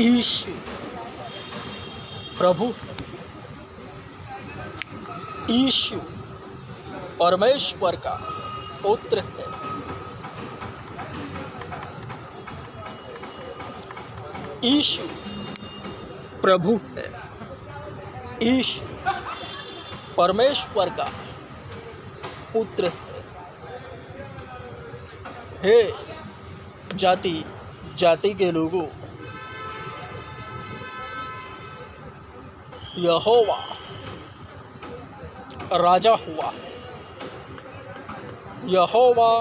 ईश प्रभु, issue परमेश्वर का पुत्र है। ईशु प्रभु है। ईशु परमेश्वर का पुत्र है। हे जाति जाति के लोगों, यहोवा राजा हुआ। यहोवा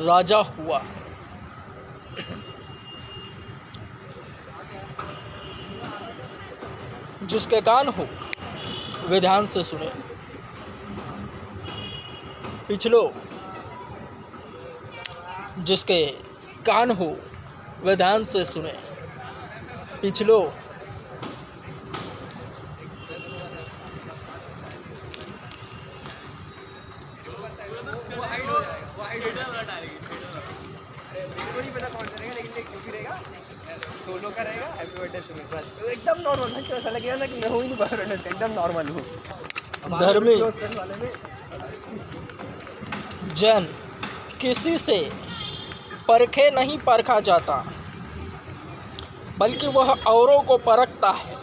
राजा हुआ। जिसके कान हो वे ध्यान से सुने। पिछलो, जिसके कान हो वे ध्यान से सुने। पिछलो, सोलो का रहेगा। हैप्पी बर्थडे सुमित, बस एकदम नॉर्मल। मैं ऐसा लगेगा ना कि मैं हूँ ही नहीं, एकदम नॉर्मल हूँ। धर्मी जन किसी से परखे नहीं परखा जाता, बल्कि वह औरों को परखता है।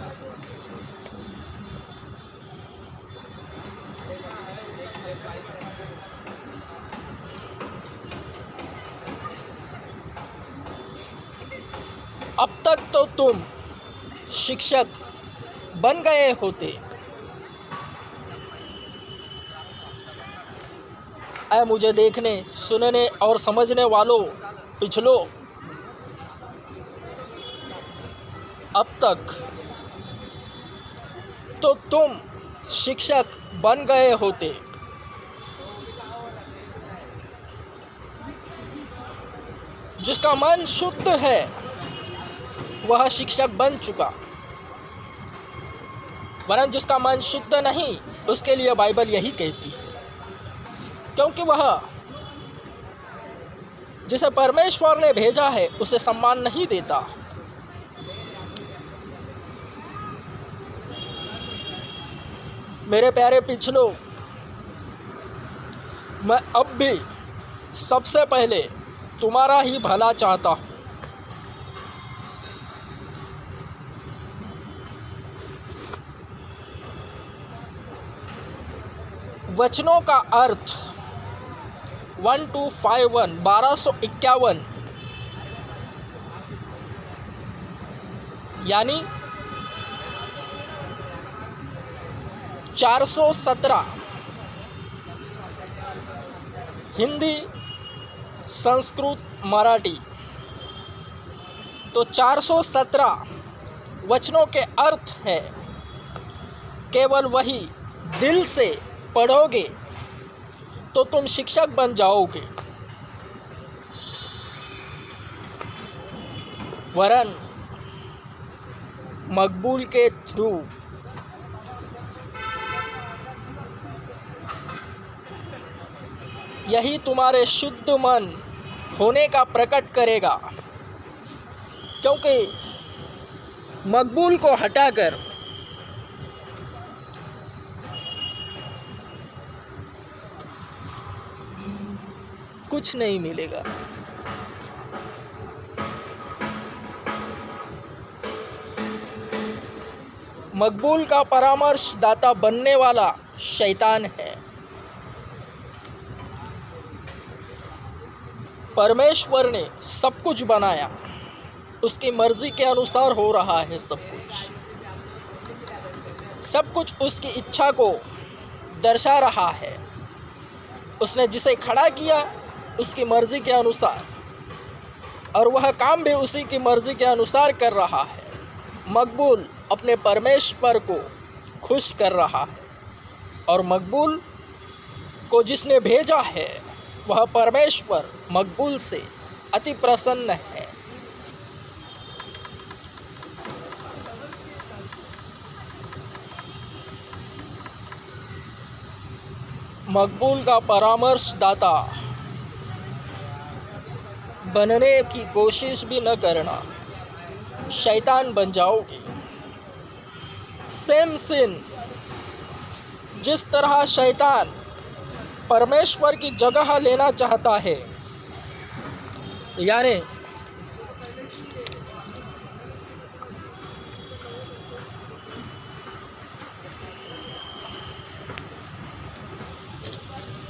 अब तक तो तुम शिक्षक बन गए होते। ऐ मुझे देखने, सुनने और समझने वालों, पिछलो, अब तक तो तुम शिक्षक बन गए होते। जिसका मन शुद्ध है वह शिक्षक बन चुका, वरन जिसका मन शुद्ध नहीं उसके लिए बाइबल यही कहती है। क्योंकि वह जिसे परमेश्वर ने भेजा है उसे सम्मान नहीं देता। मेरे प्यारे पिछलो, मैं अब भी सबसे पहले तुम्हारा ही भला चाहता हूँ। वचनों का अर्थ 1251 1251 यानी 417 हिंदी, संस्कृत, मराठी। तो 417 वचनों के अर्थ है। केवल वही दिल से पढ़ोगे तो तुम शिक्षक बन जाओगे, वरन मकबूल के थ्रू यही तुम्हारे शुद्ध मन होने का प्रकट करेगा। क्योंकि मकबूल को हटाकर कुछ नहीं मिलेगा। मकबूल का परामर्शदाता बनने वाला शैतान है। परमेश्वर ने सब कुछ बनाया, उसकी मर्जी के अनुसार हो रहा है सब कुछ उसकी इच्छा को दर्शा रहा है। उसने जिसे खड़ा किया उसकी मर्जी के अनुसार, और वह काम भी उसी की मर्जी के अनुसार कर रहा है। मकबूल अपने परमेश्वर को खुश कर रहा है, और मकबूल को जिसने भेजा है वह परमेश्वर मकबूल से अति प्रसन्न है। मकबूल का परामर्शदाता बनने की कोशिश भी न करना। शैतान बन जाओगे। सेम सिन, जिस तरह शैतान परमेश्वर की जगह लेना चाहता है, यानी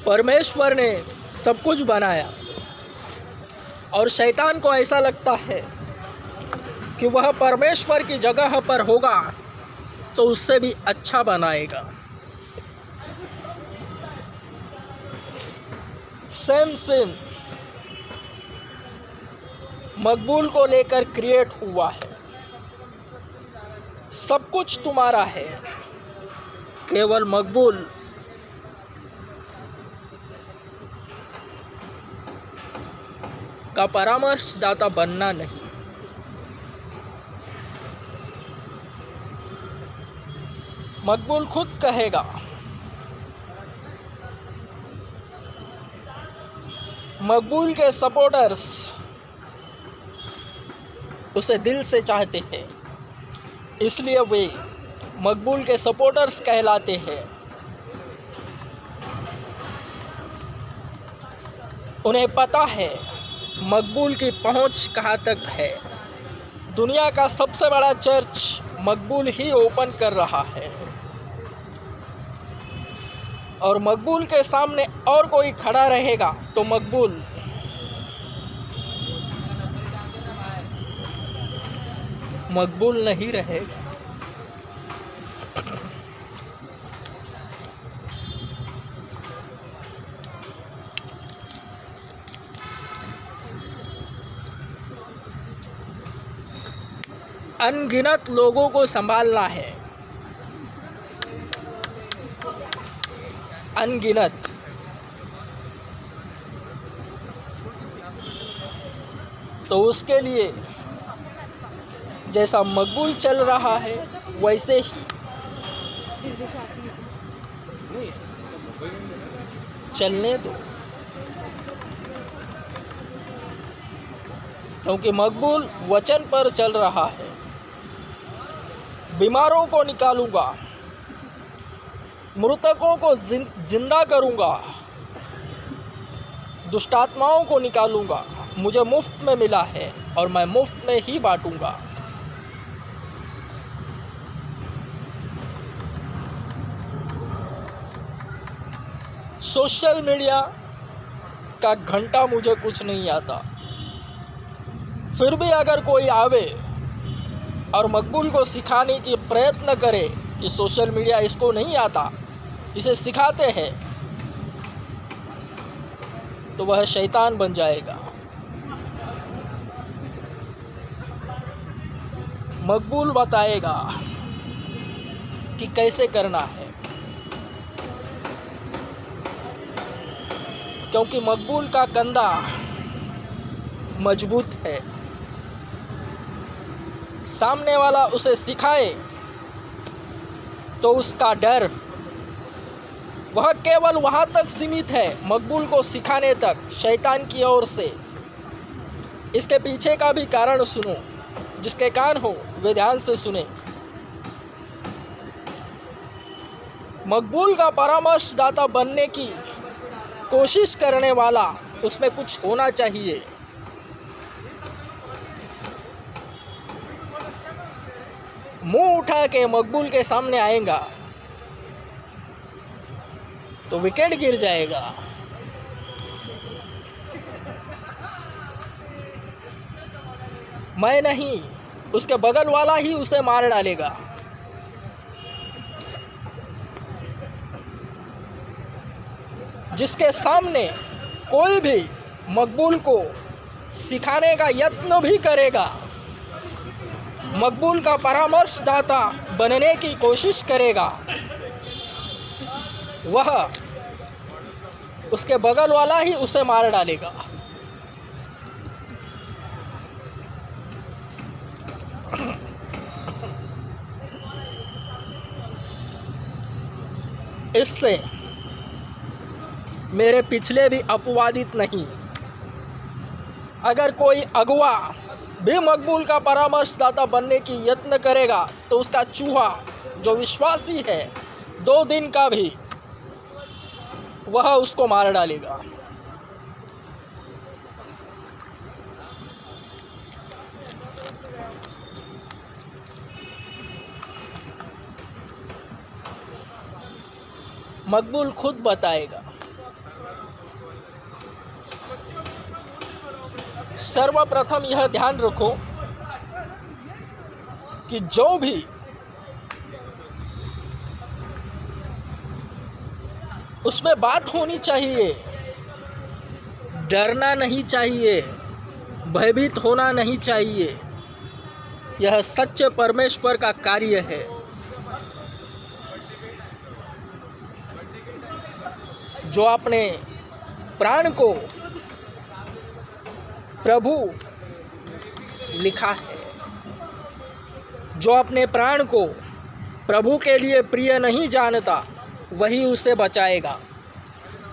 परमेश्वर ने सब कुछ बनाया और शैतान को ऐसा लगता है कि वह परमेश्वर की जगह पर होगा तो उससे भी अच्छा बनाएगा। सेम सिन मकबूल को लेकर क्रिएट हुआ है। सब कुछ तुम्हारा है, केवल मकबूल का परामर्शदाता बनना नहीं। मकबूल खुद कहेगा, मकबूल के सपोर्टर्स उसे दिल से चाहते हैं, इसलिए वे मकबूल के सपोर्टर्स कहलाते हैं। उन्हें पता है मकबूल की पहुंच कहाँ तक है। दुनिया का सबसे बड़ा चर्च मकबूल ही ओपन कर रहा है और मकबूल के सामने और कोई खड़ा रहेगा तो मकबूल नहीं रहेगा। अनगिनत लोगों को संभालना है, अनगिनत। तो उसके लिए जैसा मकबूल चल रहा है वैसे ही चलने दो, क्योंकि मकबूल वचन पर चल रहा है। बीमारों को निकालूंगा, मृतकों को जिंदा करूंगा, दुष्टात्माओं को निकालूंगा। मुझे मुफ्त में मिला है और मैं मुफ्त में ही बांटूंगा। सोशल मीडिया का घंटा मुझे कुछ नहीं आता, फिर भी अगर कोई आवे और मकबूल को सिखाने की प्रयत्न करे कि सोशल मीडिया इसको नहीं आता, इसे सिखाते हैं, तो वह शैतान बन जाएगा। मकबूल बताएगा कि कैसे करना है, क्योंकि मकबूल का कंधा मजबूत है। सामने वाला उसे सिखाए तो उसका डर वह केवल वहाँ तक सीमित है, मकबूल को सिखाने तक, शैतान की ओर से। इसके पीछे का भी कारण सुनो, जिसके कान हो वे ध्यान से सुने। मकबूल का परामर्शदाता बनने की कोशिश करने वाला, उसमें कुछ होना चाहिए। मुंह उठा के मकबूल के सामने आएगा तो विकेट गिर जाएगा। मैं नहीं, उसके बगल वाला ही उसे मार डालेगा। जिसके सामने कोई भी मकबूल को सिखाने का यत्न भी करेगा, मकबूल का परामर्शदाता बनने की कोशिश करेगा, वह उसके बगल वाला ही उसे मार डालेगा। इससे मेरे पिछले भी अपवादित नहीं। अगर कोई अगुआ भी मकबूल का परामर्शदाता बनने की यत्न करेगा तो उसका चूहा जो विश्वासी है 2 दिन का भी वह उसको मार डालेगा। मकबूल खुद बताएगा। सर्वप्रथम यह ध्यान रखो कि जो भी उसमें बात होनी चाहिए, डरना नहीं चाहिए, भयभीत होना नहीं चाहिए। यह सच्चे परमेश्वर का कार्य है। जो अपने प्राण को प्रभु लिखा है, जो अपने प्राण को प्रभु के लिए प्रिय नहीं जानता वही उसे बचाएगा,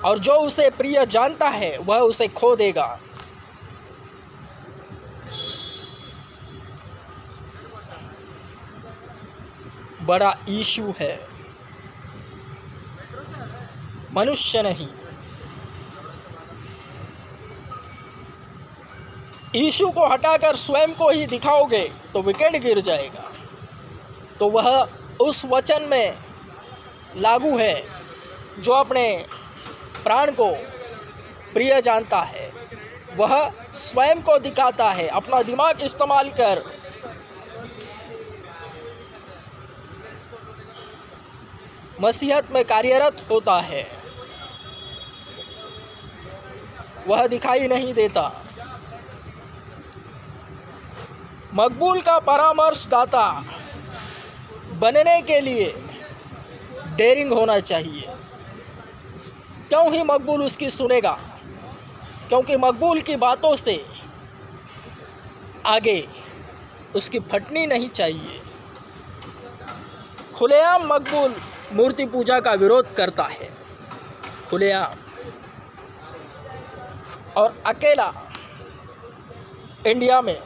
और जो उसे प्रिय जानता है वह उसे खो देगा। बड़ा यीशु है, मनुष्य नहीं। यीशु को हटाकर स्वयं को ही दिखाओगे तो विकेट गिर जाएगा। तो वह उस वचन में लागू है जो अपने प्राण को प्रिय जानता है, वह स्वयं को दिखाता है, अपना दिमाग इस्तेमाल कर मसीहत में कार्यरत होता है। वह दिखाई नहीं देता। मकबूल का परामर्शदाता बनने के लिए डेयरिंग होना चाहिए। क्यों ही मकबूल उसकी सुनेगा? क्योंकि मकबूल की बातों से आगे उसकी फटनी नहीं चाहिए। खुलेआम मकबूल मूर्ति पूजा का विरोध करता है, खुलेआम, और अकेला इंडिया में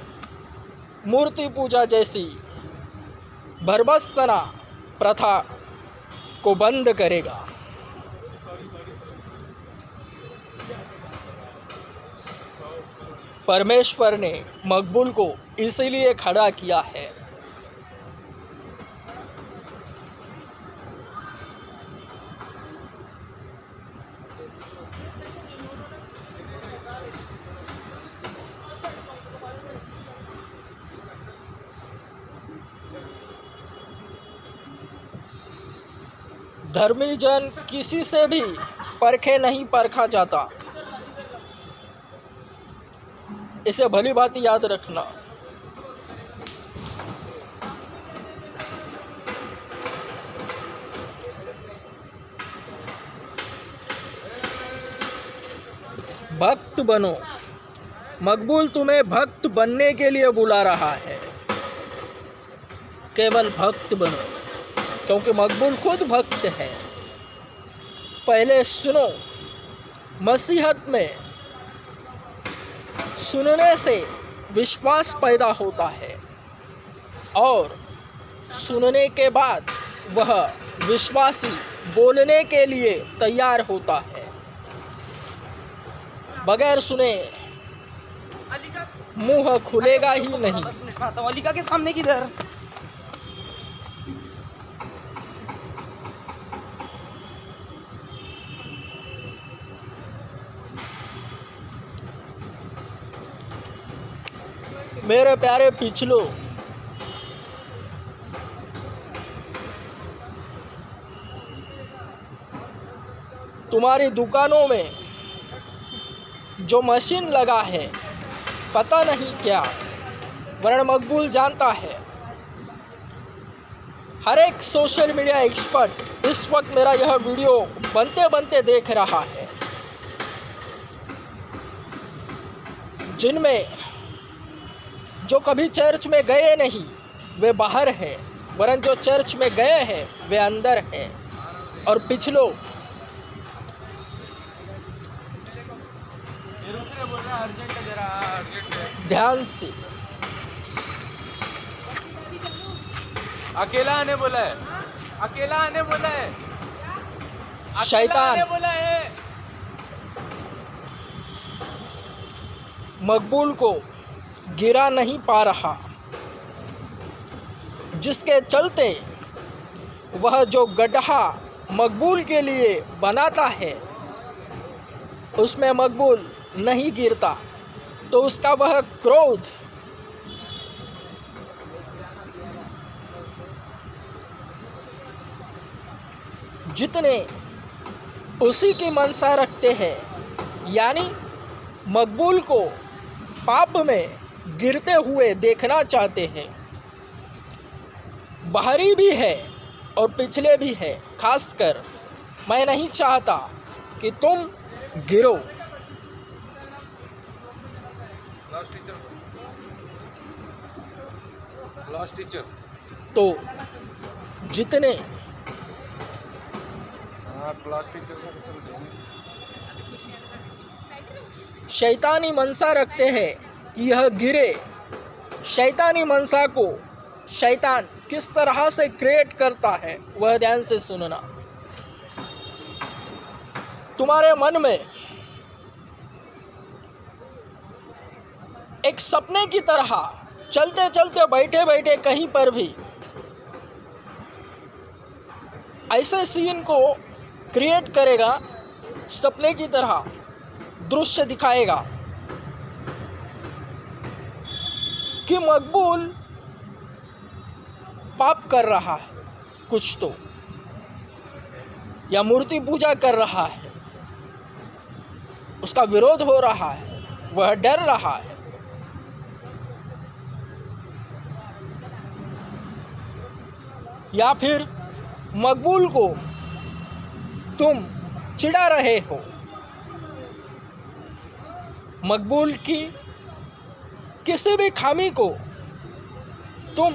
मूर्ति पूजा जैसी भरबसना प्रथा को बंद करेगा। परमेश्वर ने मकबूल को इसीलिए खड़ा किया है। धर्मी जन किसी से भी परखे नहीं परखा जाता। इसे भली बात याद रखना। भक्त बनो। मकबूल तुम्हें भक्त बनने के लिए बुला रहा है। केवल भक्त बनो, क्योंकि मकबूल खुद भक्त है। पहले सुनो। मसीहत में सुनने से विश्वास पैदा होता है, और सुनने के बाद वह विश्वासी बोलने के लिए तैयार होता है। बगैर सुने मुंह खुलेगा ही नहीं। अलिका के सामने किधर? मेरे प्यारे पिछलो, तुम्हारी दुकानों में जो मशीन लगा है पता नहीं क्या, वरन मकबूल जानता है। हर एक सोशल मीडिया एक्सपर्ट इस वक्त मेरा यह वीडियो बनते बनते देख रहा है। जिनमें जो कभी चर्च में गए नहीं वे बाहर हैं, वरन जो चर्च में गए हैं वे अंदर हैं। और पिछलो ध्यान से अकेला आने बोला है, अकेला आने बोला है, अकेला शैतान आने बोला है। मकबूल को गिरा नहीं पा रहा, जिसके चलते वह जो गड्ढा मकबूल के लिए बनाता है उसमें मकबूल नहीं गिरता, तो उसका वह क्रोध जितने उसी की मनसा रखते हैं, यानी मकबूल को पाप में गिरते हुए देखना चाहते हैं, बाहरी भी है और पिछले भी है। खासकर मैं नहीं चाहता कि तुम गिरो। क्लास टीचर तो जितने क्लास टीचर शैतानी मनसा रखते हैं कि यह गिरे, शैतानी मनसा को शैतान किस तरह से क्रिएट करता है वह ध्यान से सुनना। तुम्हारे मन में एक सपने की तरह चलते चलते बैठे बैठे कहीं पर भी ऐसे सीन को क्रिएट करेगा, सपने की तरह दृश्य दिखाएगा कि मकबूल पाप कर रहा है कुछ तो, या मूर्ति पूजा कर रहा है, उसका विरोध हो रहा है, वह डर रहा है। या फिर मकबूल को तुम चिढ़ा रहे हो, मकबूल की किसी भी खामी को तुम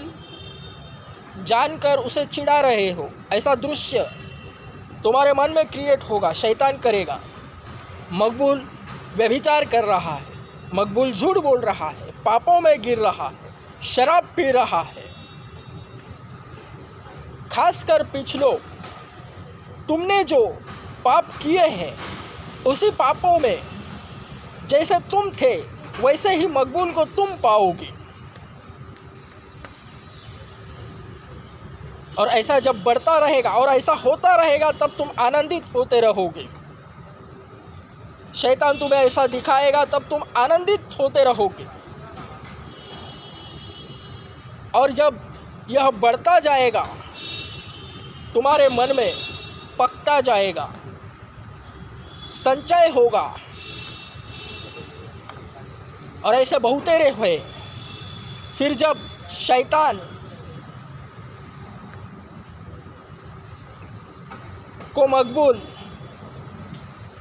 जानकर उसे चिढ़ा रहे हो, ऐसा दृश्य तुम्हारे मन में क्रिएट होगा, शैतान करेगा। मकबूल व्यभिचार कर रहा है, मकबूल झूठ बोल रहा है, पापों में गिर रहा है, शराब पी रहा है। खासकर पिछलो तुमने जो पाप किए हैं उसी पापों में जैसे तुम थे वैसे ही मकबूल को तुम पाओगे। और ऐसा जब बढ़ता रहेगा और ऐसा होता रहेगा तब तुम आनंदित होते रहोगे। शैतान तुम्हें ऐसा दिखाएगा तब तुम आनंदित होते रहोगे। और जब यह बढ़ता जाएगा तुम्हारे मन में पकता जाएगा, संचय होगा, और ऐसे बहुतेरे हुए। फिर जब शैतान को मकबूल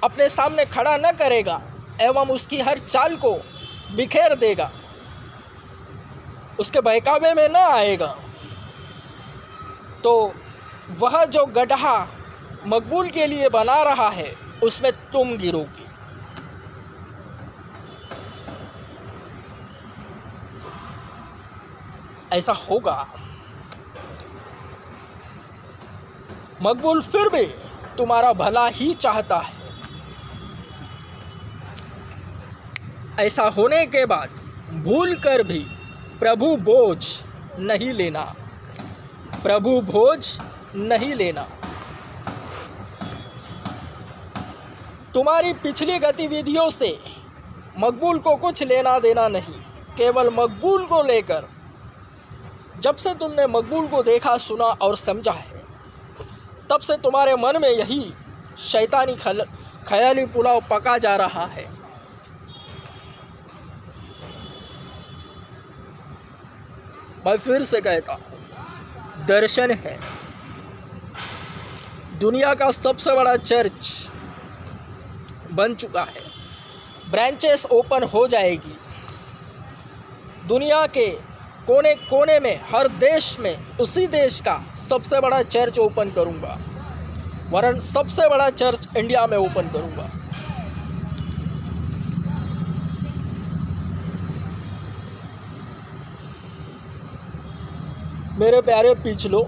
अपने सामने खड़ा न करेगा एवं उसकी हर चाल को बिखेर देगा, उसके बहकावे में न आएगा, तो वह जो गड्ढा मकबूल के लिए बना रहा है उसमें तुम गिरोगे। ऐसा होगा। मकबूल फिर भी तुम्हारा भला ही चाहता है। ऐसा होने के बाद भूल कर भी प्रभु बोझ नहीं लेना, प्रभु बोझ नहीं लेना। तुम्हारी पिछली गतिविधियों से मकबूल को कुछ लेना देना नहीं, केवल मकबूल को लेकर। जब से तुमने मकबूल को देखा, सुना और समझा है, तब से तुम्हारे मन में यही शैतानी ख्याली पुलाव पका जा रहा है। मैं फिर से कहता हूँ, दर्शन है। दुनिया का सबसे बड़ा चर्च बन चुका है, ब्रांचेस ओपन हो जाएगी। दुनिया के कोने कोने में, हर देश में उसी देश का सबसे बड़ा चर्च ओपन करूंगा, वरन सबसे बड़ा चर्च इंडिया में ओपन करूंगा। मेरे प्यारे पिछलो,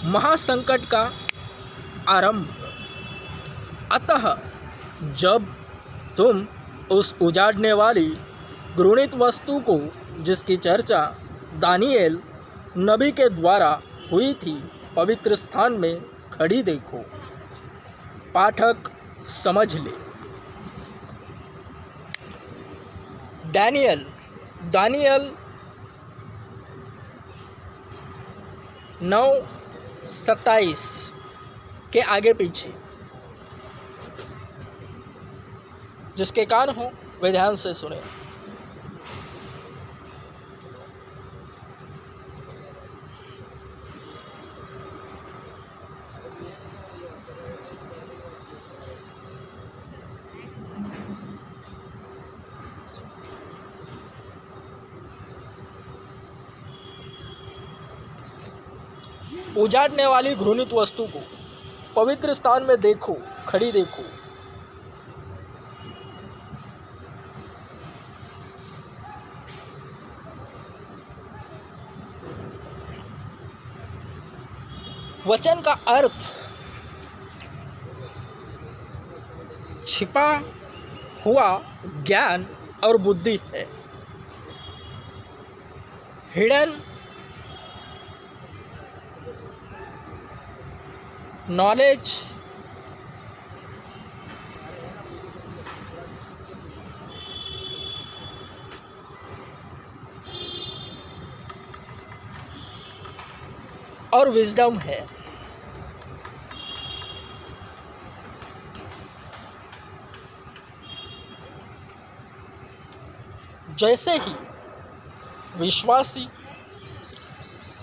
महासंकट का आरंभ। अतः जब तुम उस उजाड़ने वाली घृणित वस्तु को, जिसकी चर्चा दानिएल नबी के द्वारा हुई थी, पवित्र स्थान में खड़ी देखो, पाठक समझ ले। दानिएल 9:27 के आगे पीछे, जिसके कान हो वे ध्यान से सुने। उजाड़ने वाली घृणित वस्तु को पवित्र स्थान में देखो, खड़ी देखो। वचन का अर्थ छिपा हुआ ज्ञान और बुद्धि है। हिडन नॉलेज और विजडम है। जैसे ही विश्वासी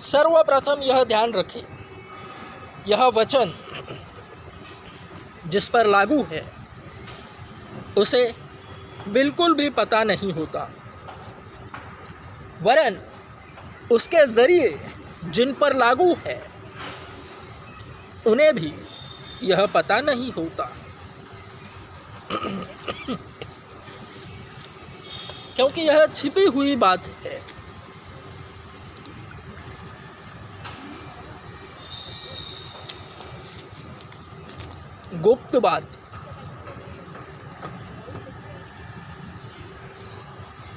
सर्वप्रथम यह ध्यान रखे, यह वचन जिस पर लागू है उसे बिल्कुल भी पता नहीं होता, वरन उसके जरिए जिन पर लागू है उन्हें भी यह पता नहीं होता, क्योंकि यह छिपी हुई बात है। गुप्त बात।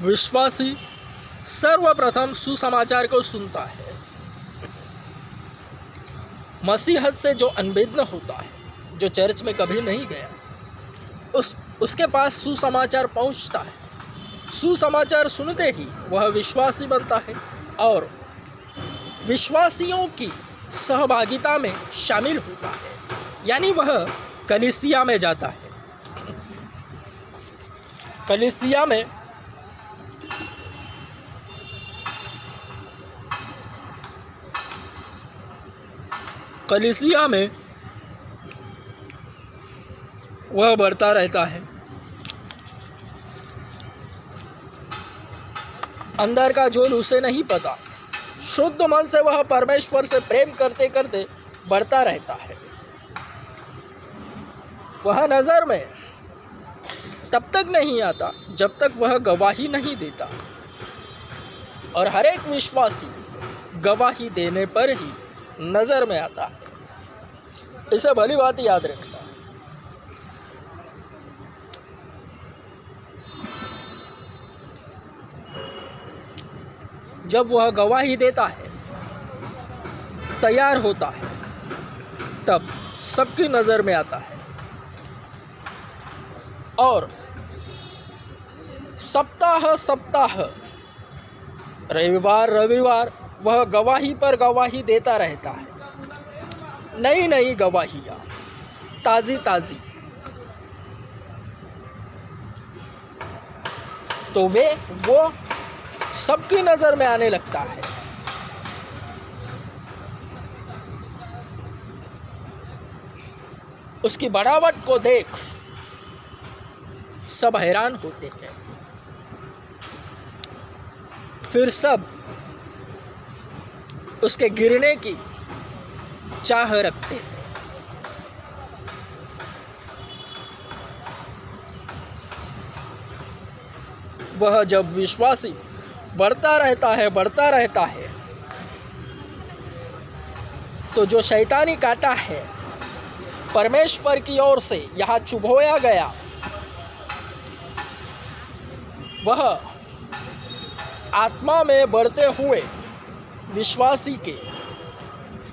विश्वासी सर्वप्रथम सुसमाचार को सुनता है। मसीहत से जो अनभिज्ञ होता है, जो चर्च में कभी नहीं गया, उसके पास सुसमाचार पहुंचता है। सुसमाचार सुनते ही वह विश्वासी बनता है और विश्वासियों की सहभागिता में शामिल होता है, यानी वह कलीसिया में जाता है। कलीसिया में वह बढ़ता रहता है। अंदर का झोल उसे नहीं पता। शुद्ध मन से वह परमेश्वर से प्रेम करते करते बढ़ता रहता है। वह नज़र में तब तक नहीं आता जब तक वह गवाही नहीं देता, और हर एक विश्वासी गवाही देने पर ही नज़र में आता है। इसे भली बात याद रखना। जब वह गवाही देता है, तैयार होता है, तब सबकी नज़र में आता है, और सप्ताह रविवार वह गवाही पर गवाही देता रहता है। नई गवाहियाँ, ताज़ी ताज़ी, तो वो सबकी नज़र में आने लगता है। उसकी बनावट को देख सब हैरान होते हैं। फिर सब उसके गिरने की चाह रखते हैं। वह जब विश्वासी बढ़ता रहता है, तो जो शैतानी काटा है परमेश्वर की ओर से यहाँ चुभोया गया, वह आत्मा में बढ़ते हुए विश्वासी के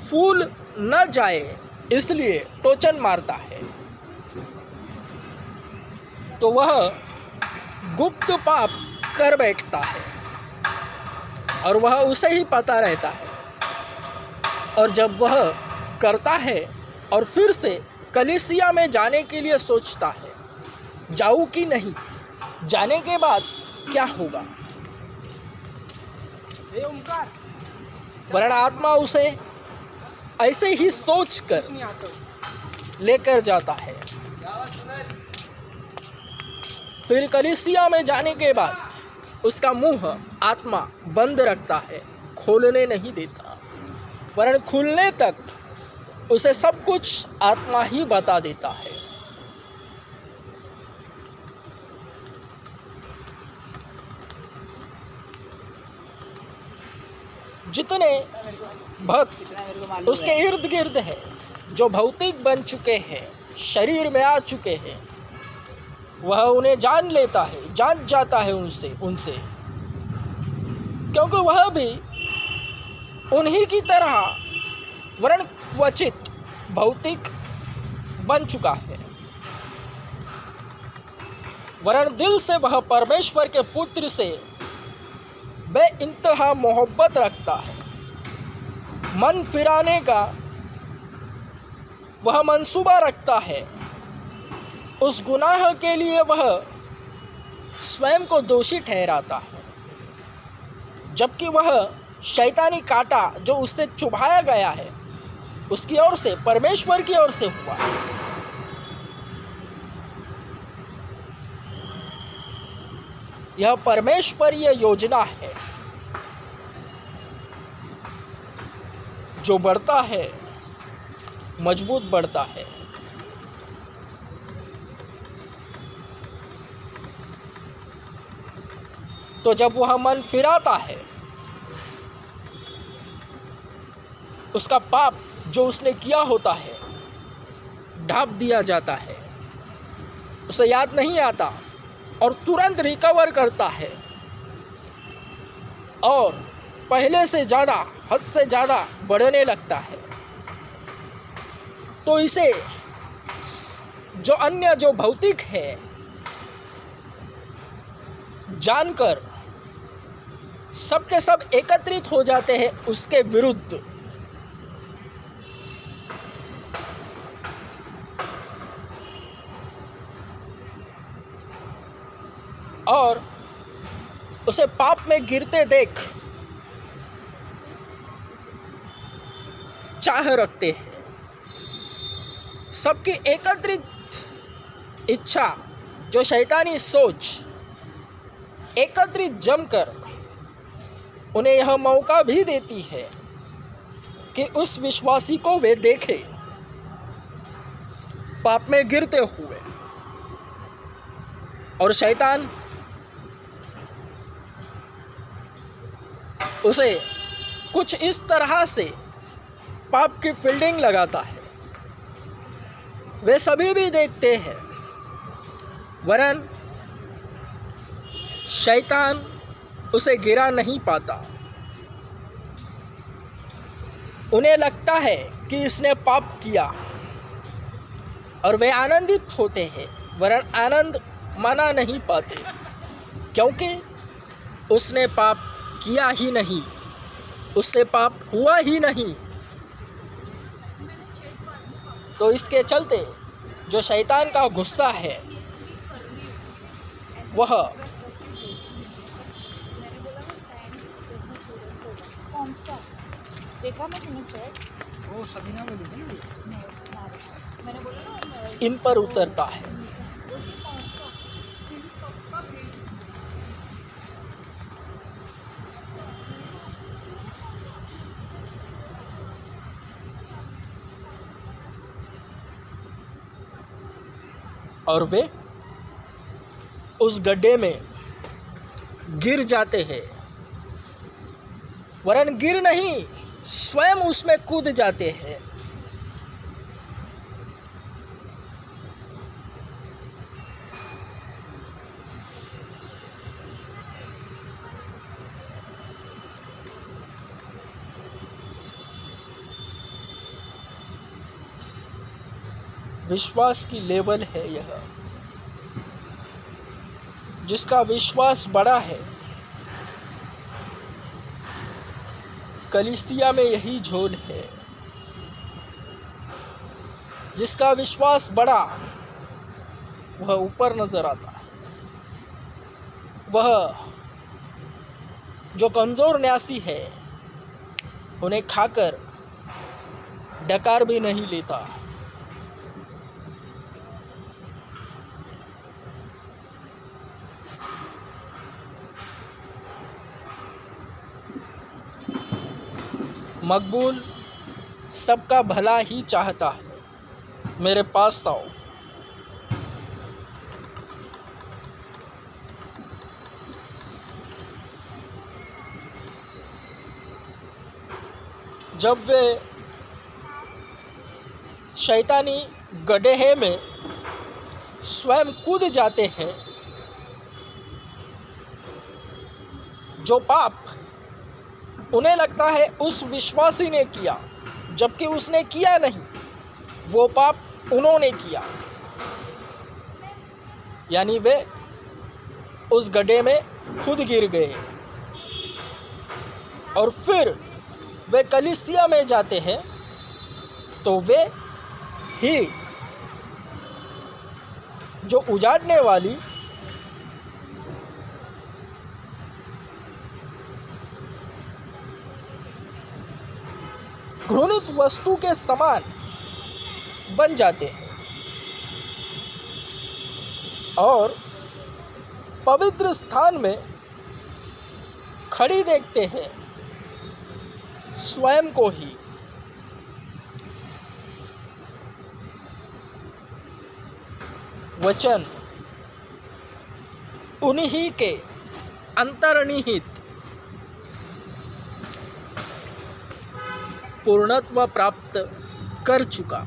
फूल न जाए इसलिए टोचन मारता है। तो वह गुप्त पाप कर बैठता है और वह उसे ही पता रहता है। और जब वह करता है और फिर से कलीसिया में जाने के लिए सोचता है, जाऊं कि नहीं, जाने के बाद क्या होगा, वरना आत्मा उसे ऐसे ही सोच कर लेकर जाता है। फिर कलीसिया में जाने के बाद उसका मुंह आत्मा बंद रखता है, खोलने नहीं देता, वरन खुलने तक उसे सब कुछ आत्मा ही बता देता है। जितने भक्त उसके इर्द गिर्द है, जो भौतिक बन चुके हैं, शरीर में आ चुके हैं, वह उन्हें जान लेता है, जान जाता है उनसे, क्योंकि वह भी उन्हीं की तरह वरन क्वचित भौतिक बन चुका है, वरन दिल से वह परमेश्वर के पुत्र से बेइंतहा मोहब्बत रखता है। मन फिराने का वह मंसूबा रखता है। उस गुनाह के लिए वह स्वयं को दोषी ठहराता है, जबकि वह शैतानी कांटा जो उससे चुभाया गया है उसकी ओर से, परमेश्वर की ओर से हुआ। यह परमेश्वरीय योजना है जो बढ़ता है, मजबूत बढ़ता है। तो जब वह मन फिराता है, उसका पाप जो उसने किया होता है ढाँप दिया जाता है, उसे याद नहीं आता और तुरंत रिकवर करता है और पहले से ज़्यादा, हद से ज़्यादा बढ़ने लगता है। तो इसे जो भौतिक है जानकर सबके सब एकत्रित हो जाते हैं उसके विरुद्ध। और उसे पाप में गिरते देख चाह रखते हैं। सबकी एकत्रित इच्छा, जो शैतानी सोच एकत्रित जमकर उन्हें यह मौका भी देती है कि उस विश्वासी को वे देखें पाप में गिरते हुए। और शैतान उसे कुछ इस तरह से पाप की फील्डिंग लगाता है, वे सभी भी देखते हैं, वरन शैतान उसे गिरा नहीं पाता। उन्हें लगता है कि इसने पाप किया और वे आनंदित होते हैं, वरन आनंद मना नहीं पाते, क्योंकि उसने पाप किया ही नहीं, उससे पाप हुआ ही नहीं। तो इसके चलते जो शैतान का गुस्सा है वह कौन सा देखा मैं तुम्हें चेक वो सभी नाम लिखे ना। मैंने बोला ना इन पर उतरता है। और वे उस गड्ढे में गिर जाते हैं, वरन गिर नहीं, स्वयं उसमें कूद जाते हैं। विश्वास की लेवल है यह। जिसका विश्वास बड़ा है, कलीसिया में यही झोल है। जिसका विश्वास बड़ा वह ऊपर नजर आता है। वह जो कमजोर न्यासी है उन्हें खाकर डकार भी नहीं लेता। मकबूल सबका भला ही चाहता है, मेरे पास आओ। जब वे शैतानी गड्ढे में स्वयं कूद जाते हैं, जो पाप उन्हें लगता है उस विश्वासी ने किया, जबकि उसने किया नहीं, वो पाप उन्होंने किया, यानी वे उस गड्ढे में खुद गिर गए। और फिर वे कलीसिया में जाते हैं तो वे ही जो उजाड़ने वाली घृणित वस्तु के समान बन जाते हैं और पवित्र स्थान में खड़ी देखते हैं स्वयं को ही। वचन उन्हीं के अंतर्निहित पूर्णत्व प्राप्त कर चुका।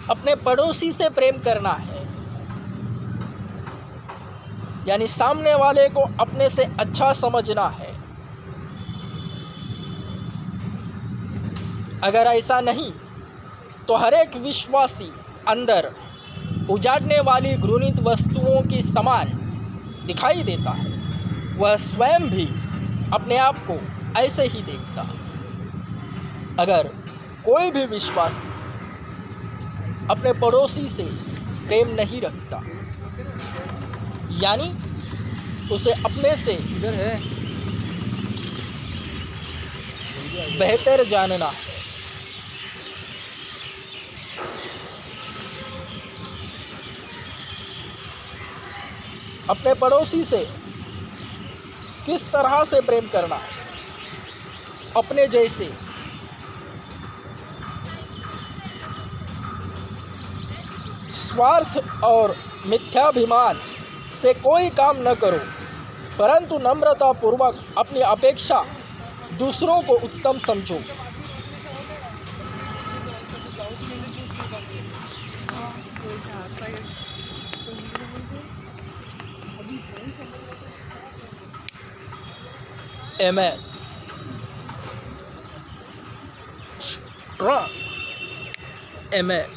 अपने पड़ोसी से प्रेम करना है, यानी सामने वाले को अपने से अच्छा समझना है। अगर ऐसा नहीं तो हर एक विश्वासी अंदर उजाड़ने वाली घृणित वस्तुओं की समान दिखाई देता है। वह स्वयं भी अपने आप को ऐसे ही देखता है। अगर कोई भी विश्वासी अपने पड़ोसी से प्रेम नहीं रखता, यानी उसे अपने से इधर है बेहतर जानना है, अपने पड़ोसी से किस तरह से प्रेम करना है, अपने जैसे। स्वार्थ और मिथ्याभिमान से कोई काम न करो, परंतु नम्रतापूर्वक अपनी अपेक्षा दूसरों को उत्तम समझो। Amen. Strong. Amen.